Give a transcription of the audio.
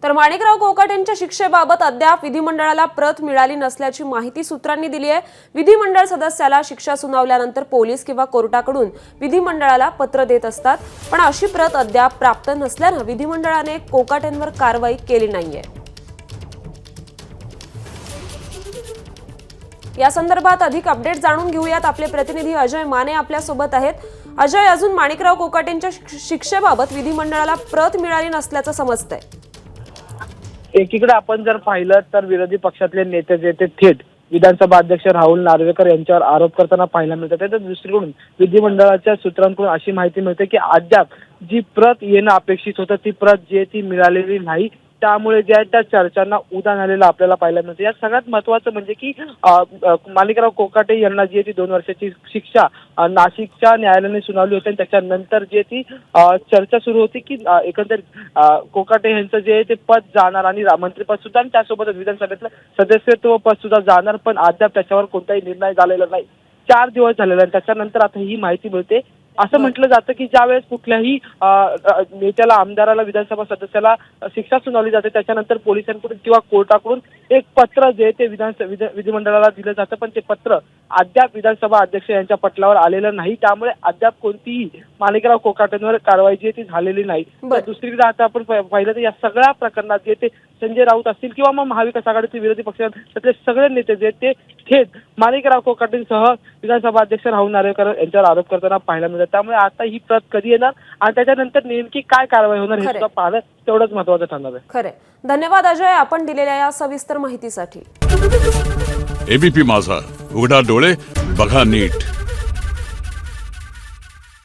तर माणिकराव कोकाटेंच्या शिक्षेबाबत अद्याप विधिमंडळाला प्रत मिळाली नसल्याची माहिती सूत्रांनी दिली आहे। विधिमंडळ सदस्याला शिक्षा सुनावल्यानंतर पोलीस किंवा कोर्टाकडून विधिमंडळाला पत्र देत असतात, पण अशी प्रत अद्याप प्राप्त नसल्याने विधिमंडळाने कोकाटेंवर कारवाई केली नाहीये। या संदर्भात अधिक अपडेट जाणून घेऊयात। आपले प्रतिनिधी अजय माने आपल्या सोबत आहेत। अजय, अजून माणिकराव कोकाटेंच्या शिक्षेबाबत विधिमंडळाला प्रत मिळाली नसल्याचं समजतंय। एकीकडे आपण जर पाहिलं तर विरोधी पक्षातले नेते जे ते थेट विधानसभा अध्यक्ष राहुल नार्वेकर यांच्यावर आरोप करताना पाहायला मिळतात। तर दुसरीकडून विधिमंडळाच्या सूत्रांकडून अशी माहिती मिळते की अद्याप जी प्रत येणं अपेक्षित होतं ती प्रत जी ती मिळालेली नाही, त्यामुळे ज्या त्या चर्चांना उधाण आलेलं आपल्याला पाहायला मिळतं। यात सगळ्यात महत्त्वाचं म्हणजे की माणिकराव कोकाटे यांना जी ती 2 वर्षाची शिक्षा नाशिकच्या न्यायालयाने सुनावली होती आणि त्याच्यानंतर जी ती चर्चा सुरू होती की एकंदरीत कोकाटे यांचं जे ते पद जाणार आणि मंत्रिपद सुद्धा आणि त्यासोबतच विधानसभेतलं सदस्यत्व पद सुद्धा जाणार, पण अद्याप त्याच्यावर कोणताही निर्णय झालेला नाही। 4 दिवस झालेले आणि त्याच्यानंतर आता ही माहिती मिळते। असं म्हटलं जातं की ज्यावेळेस कुठल्याही नेत्याला, आमदाराला, विधानसभा सदस्याला शिक्षा सुनावली जाते त्याच्यानंतर पोलिसांकडून किंवा कोर्टाकडून एक पत्र जे ते विधिमंडळाला दिलं जातं, पण ते पत्र अद्याप विधानसभा अध्यक्ष यांच्या पटलावर आलेलं नाही। त्यामुळे अद्याप कोणतीही माणिकराव कोकाटेंवर कारवाई जी ती झालेली नाही। दुसरीकडे आता आपण पाहिलं तर या सगळ्या प्रकरणात जे ते संजय राऊत असतील किंवा मग महाविकास आघाडीचे विरोधी पक्षातले सगळे नेते जे ते थेट माणिकराव कोकाटेंसह विधानसभा अध्यक्ष राहुल नार्वेकर यांच्यावर आरोप करताना पाहायला मिळतात। त्यामुळे आता ही प्रत कधी येणार आणि त्याच्यानंतर नेमकी काय कारवाई होणार हे सुद्धा पाहणं तेवढंच महत्त्वाचं ठरणार आहे। खरे, धन्यवाद अजय आपण दिलेल्या या सविस्तर माहितीसाठी। एबीपी माझा, उघडा डोळे बघा नीट।